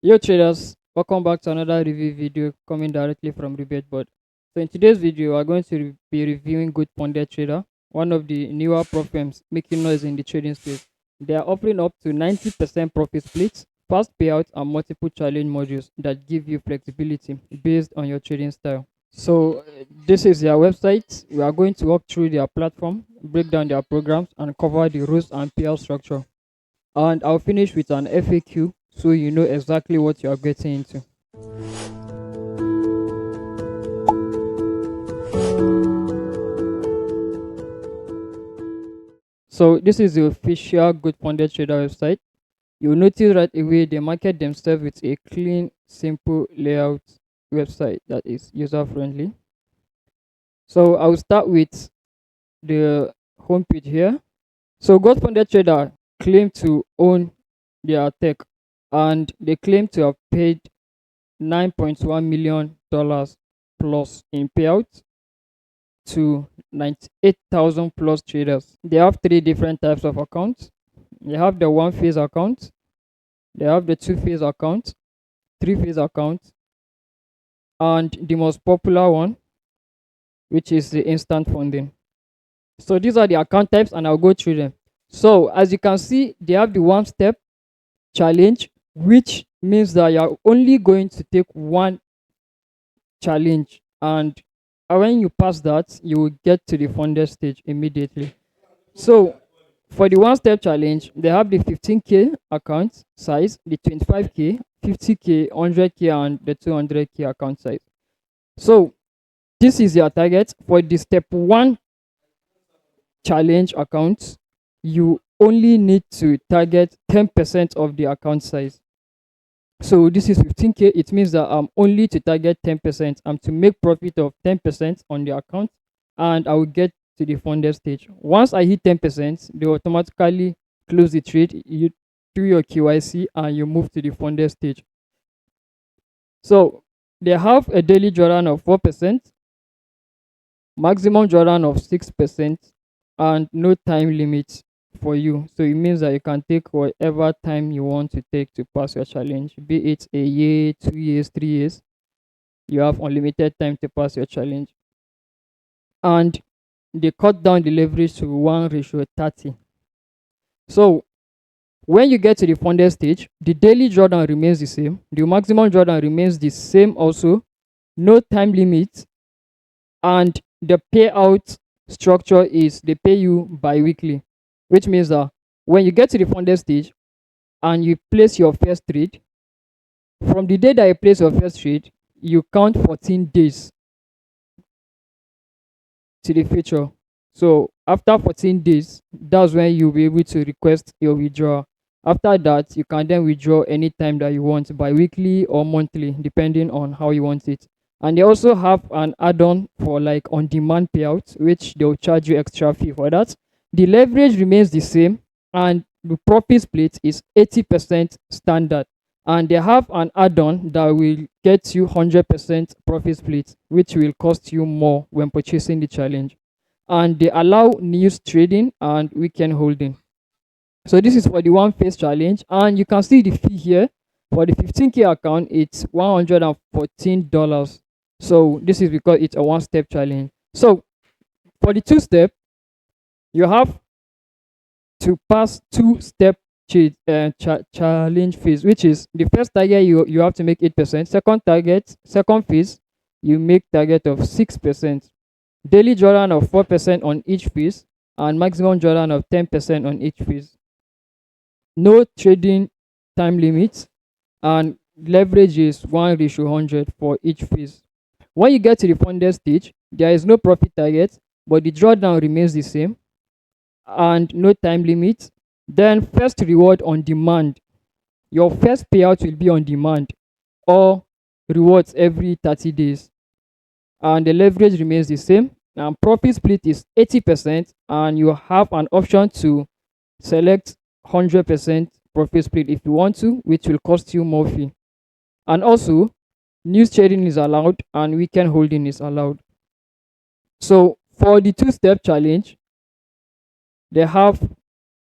Yo traders, welcome back to another review video coming directly from RebateBoard. So in today's video, we're going to be reviewing Goatfunded Trader, one of the newer prop firms making noise in the trading space. They are offering up to 90% profit splits, fast payouts, and multiple challenge modules that give you flexibility based on your trading style. So this is their website. We are going to walk through their platform, break down their programs, and cover the rules and payout structure. And I'll finish with an FAQ so you know exactly what you are getting into. So this is the official Good Funded Trader website. You'll notice right away they market themselves with a clean, simple layout website that is user friendly. So I'll start with the homepage here. So God Funded Trader claim to own their tech, and they claim to have paid $9.1 million plus in payouts to 98,000 plus traders. They have three different types of accounts. They have the one phase account, they have the two phase account, three phase account, and the most popular one, which is the instant funding. So these are the account types, and I'll go through them. So as you can see, they have the one step challenge, which means that you're only going to take one challenge, and when you pass that, you will get to the funded stage immediately. So for the one step challenge, they have the 15k account size, the 25k, 50k, 100k, and the 200k account size. So this is your target. For the step one challenge account, you only need to target 10% of the account size. So this is 15k. It means that I'm only to target 10%. I'm to make profit of 10% on the account, and I will get to the funded stage. Once I hit 10%, they automatically close the trade. You do your KYC and you move to the funded stage. So they have a daily drawdown of 4%, maximum drawdown of 6%, and no time limit for you. So it means that you can take whatever time you want to take to pass your challenge, be it a year, 2 years, 3 years. You have unlimited time to pass your challenge. And they cut down the leverage to 1:30. So when you get to the funded stage, the daily drawdown remains the same, the maximum drawdown remains the same also, no time limit, and the payout structure is they pay you bi-weekly, which means that when you get to the funded stage and you place your first trade, from the day that you place your first trade, you count 14 days to the future. So after 14 days, that's when you'll be able to request your withdrawal. After that, you can then withdraw anytime that you want, bi-weekly or monthly, depending on how you want it. And they also have an add-on for like on-demand payouts, which they'll charge you extra fee for that. The leverage remains the same, and the profit split is 80% standard. And they have an add-on that will get you 100% profit split, which will cost you more when purchasing the challenge. And they allow news trading and weekend holding. So this is for the one phase challenge, and you can see the fee here. For the 15k account, it's $114. So this is because it's a one step challenge. So for the two step, you have to pass two-step challenge phase, which is the first target you have to make 8%. Second phase, you make target of 6%. Daily drawdown of 4% on each phase, and maximum drawdown of 10% on each phase. No trading time limits, and leverage is 1:100 for each phase. When you get to the funded stage, there is no profit target, but the drawdown remains the same and no time limit. Then first reward on demand. Your first payout will be on demand, or rewards every 30 days. And the leverage remains the same. And profit split is 80%, and you have an option to select 100% profit split if you want to, which will cost you more fee. And also, news trading is allowed and weekend holding is allowed. So for the two-step challenge, they have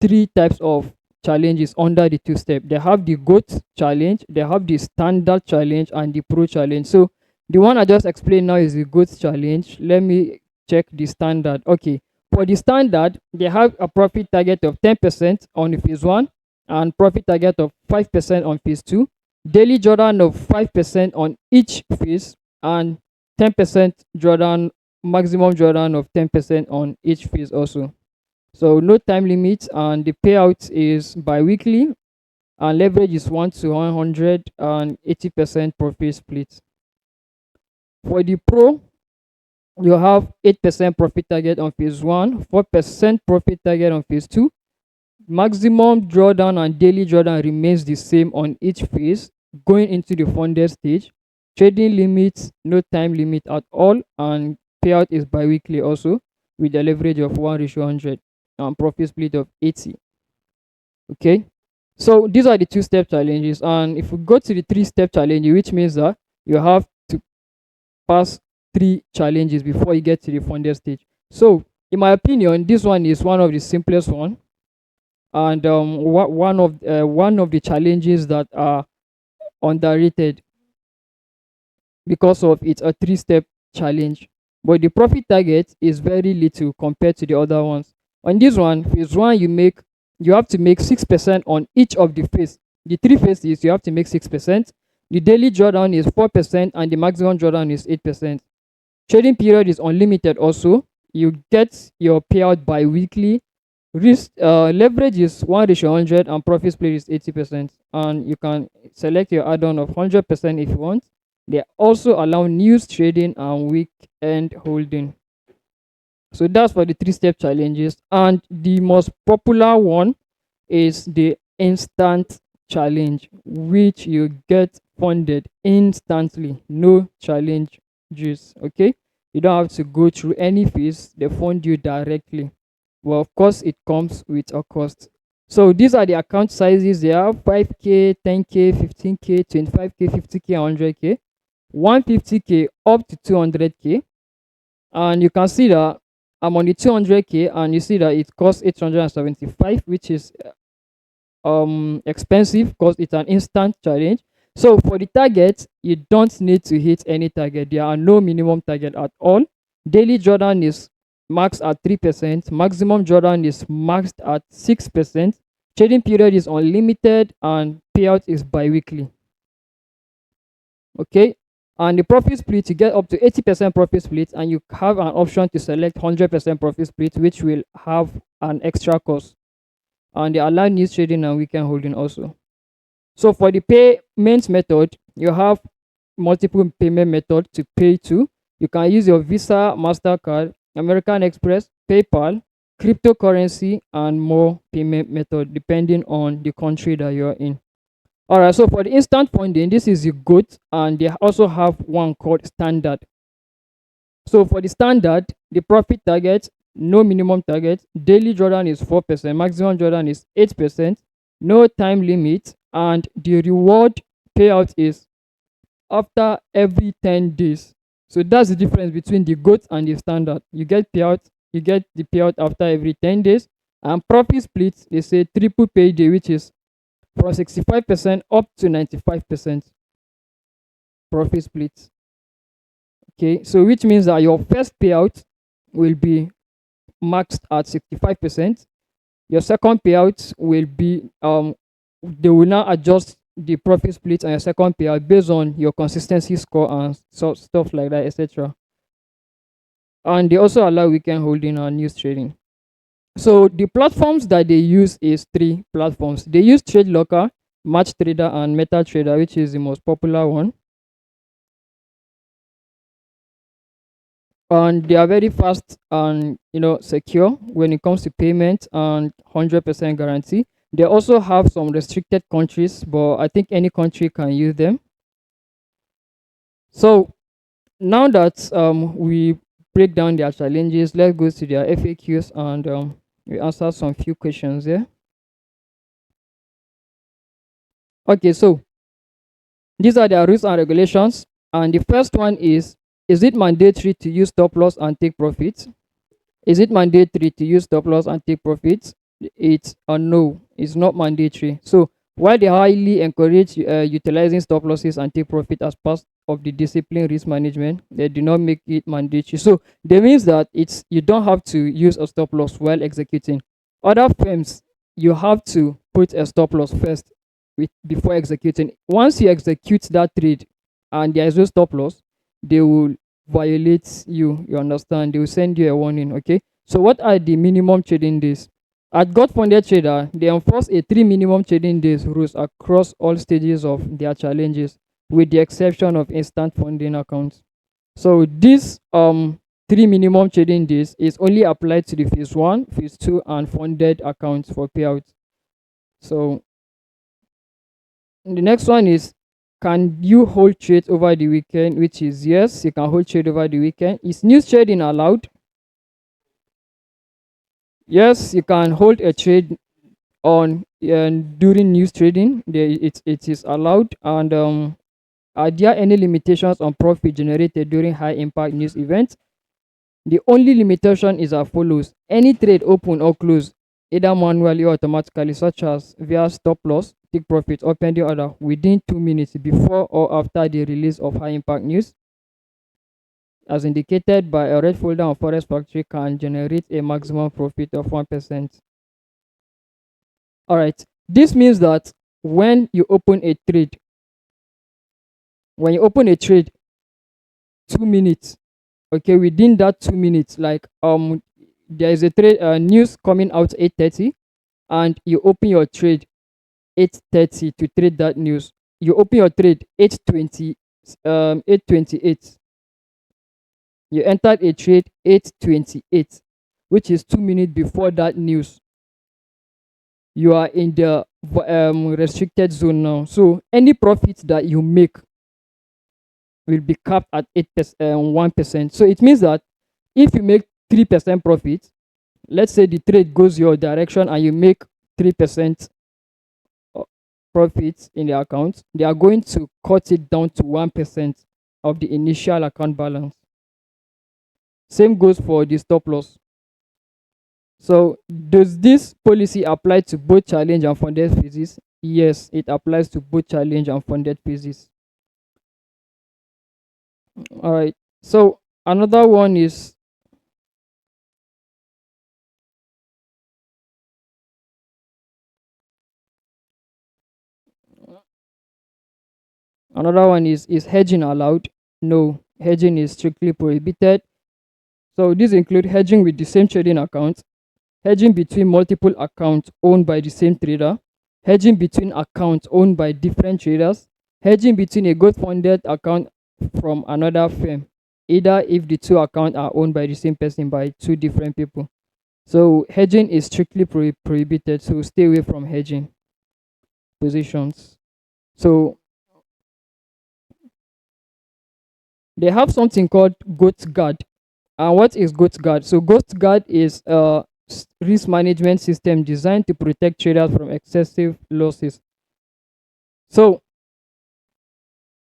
three types of challenges under the two-step. They have the GOAT challenge, they have the standard challenge, and the pro challenge. So the one I just explained now is the GOAT challenge. Let me check the standard. Okay, for the standard, they have a profit target of 10% on phase 1 and profit target of 5% on phase 2, daily drawdown of 5% on each phase, and 10% drawdown, maximum drawdown of 10% on each phase also. So no time limit, and the payout is bi-weekly, and leverage is 1 to 100 and 80% profit split. For the pro, you have 8% profit target on phase 1, 4% profit target on phase 2. Maximum drawdown and daily drawdown remains the same on each phase going into the funded stage. Trading limits, no time limit at all, and payout is bi-weekly also, with a leverage of 1:100 and profit split of 80. Okay, so these are the two-step challenges, and if we go to the three-step challenge, which means that you have to pass 3 challenges before you get to the funded stage. So in my opinion, this one is one of the simplest one, and one of the challenges that are underrated because of it's a 3-step challenge, but the profit target is very little compared to the other ones. On this one, phase 1, you have to make 6% on each of the phase. The 3 phases, you have to make 6%. The daily drawdown is 4% and the maximum drawdown is 8%. Trading period is unlimited also. You get your payout bi-weekly. Risk leverage is 1:100 and profit split is 80%, and you can select your add-on of 100% if you want. They also allow news trading and weekend holding. So that's for the 3-step challenges, and the most popular one is the instant challenge, which you get funded instantly, no challenges. Okay, you don't have to go through any fees, they fund you directly. Well, of course, it comes with a cost. So these are the account sizes. They have 5K, 10K, 15K, 25K, 50K, 100K, 150K up to 200K. And you can see that I'm on the 200K, and you see that it costs 875, which is expensive because it's an instant challenge. So for the target, you don't need to hit any target. There are no minimum target at all. Daily drawdown is maxed at 3%, maximum drawdown is maxed at 6%, trading period is unlimited, and payout is bi-weekly. Okay, and the profit split, you get up to 80% profit split, and you have an option to select 100% profit split, which will have an extra cost, and they allow news trading and weekend holding also. So for the payment method, you have multiple payment methods to pay to. You can use your Visa, MasterCard, American Express, PayPal, cryptocurrency, and more payment method depending on the country that you're in. All right, so for the instant funding, this is the GOAT, and they also have one called standard. So for the standard, the profit target, no minimum target, daily drawdown is 4%, maximum drawdown is 8%, no time limit, and the reward payout is after every 10 days. So that's the difference between the GOAT and the standard. You get the payout after every 10 days. And profit split, they say triple payday, which is from 65% up to 95% profit split. Okay, so which means that your first payout will be maxed at 65%. Your second payout will be they will now adjust the profit split and your second payout based on your consistency score and stuff like that, etc. And they also allow weekend holding and news trading. So the platforms that they use is 3 platforms. They use Trade Locker, Match Trader, and MetaTrader, which is the most popular one. And they are very fast and secure when it comes to payment and 100% guarantee. They also have some restricted countries, but I think any country can use them. So now that we break down their challenges, let's go to their FAQs and we answer some few questions here. Okay, so these are their rules and regulations, and the first one is it mandatory to use stop loss and take profits? Is it mandatory to use stop loss and take profits? It's a no. It's not mandatory. So while they highly encourage utilizing stop losses and take profit as part of the discipline risk management, they do not make it mandatory. So that means that it's you don't have to use a stop loss while executing. Other firms, you have to put a stop loss first before executing. Once you execute that trade and there is no stop loss, they will violate you. You understand? They will send you a warning. Okay. So what are the minimum trading days? At Godfunded Trader, they enforce a 3 minimum trading days rules across all stages of their challenges, with the exception of instant funding accounts. So this 3 minimum trading days is only applied to the phase one, phase two, and funded accounts for payouts. So the next one is, can you hold trades over the weekend? Which is yes, you can hold trade over the weekend. Is news trading allowed? Yes, you can hold a trade on during news trading. It is allowed. And are there any limitations on profit generated during high impact news events? The only limitation is as follows: any trade open or close, either manually or automatically, such as via stop loss, take profit, or pending order, within 2 minutes before or after the release of high impact news, as indicated by a red folder on Forex Factory, can generate a maximum profit of 1%. All right. This means that when you open a trade, when you open a trade, 2 minutes, okay, within that 2 minutes, like there is a trade news coming out 8:30, and you open your trade 8:30 to trade that news. You open your trade 8:20, 8:28. You entered a trade 8:28, which is 2 minutes before that news. You are in the restricted zone now. So any profit that you make will be capped at 1%. So it means that if you make 3% profit, let's say the trade goes your direction and you make 3% profits in the account, they are going to cut it down to 1% of the initial account balance. Same goes for the stop loss. So does this policy apply to both challenge and funded phases? Yes, it applies to both challenge and funded phases. All right. So another one is hedging allowed? No, hedging is strictly prohibited. So these include hedging with the same trading account, hedging between multiple accounts owned by the same trader, hedging between accounts owned by different traders, hedging between a goat funded account from another firm, either if the two accounts are owned by the same person by two different people. So hedging is strictly prohibited. So stay away from hedging positions. So they have something called goat guard. And what is goat guard? So goat guard is a risk management system designed to protect traders from excessive losses. So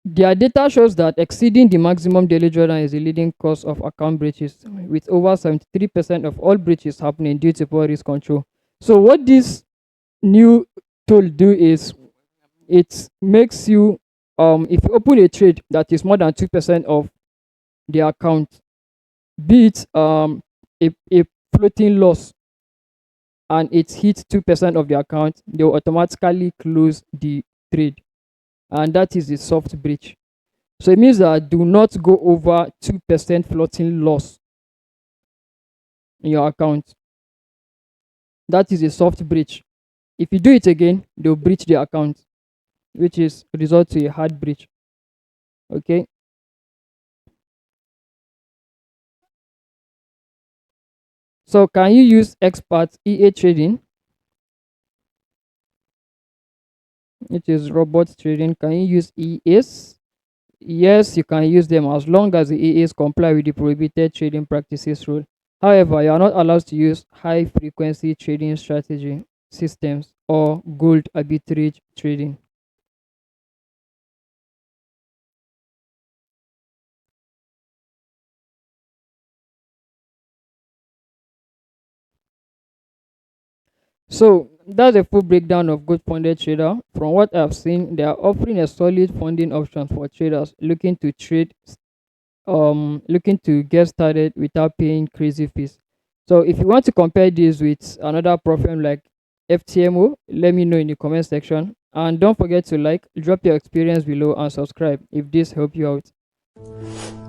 their data shows that exceeding the maximum daily drawdown is the leading cause of account breaches, with over 73% of all breaches happening due to poor risk control. So what this new tool do is, it makes you if you open a trade that is more than 2% of the account, be it a floating loss, and it hits 2% of the account, they will automatically close the trade, and that is a soft breach. So it means that do not go over 2% floating loss in your account. That is a soft breach. If you do it again, they'll breach the account, which is result to a hard breach. Okay. So can you use expert EA trading, which is robot trading? Can you use EAs? Yes, you can use them as long as the EAs comply with the prohibited trading practices rule. However, you are not allowed to use high frequency trading strategy systems or gold arbitrage trading. So that's a full breakdown of Goatfunded Trader. From what I've seen, they are offering a solid funding option for traders looking to get started without paying crazy fees. So if you want to compare this with another platform like FTMO, let me know in the comment section. And don't forget to like, drop your experience below, and subscribe if this helped you out.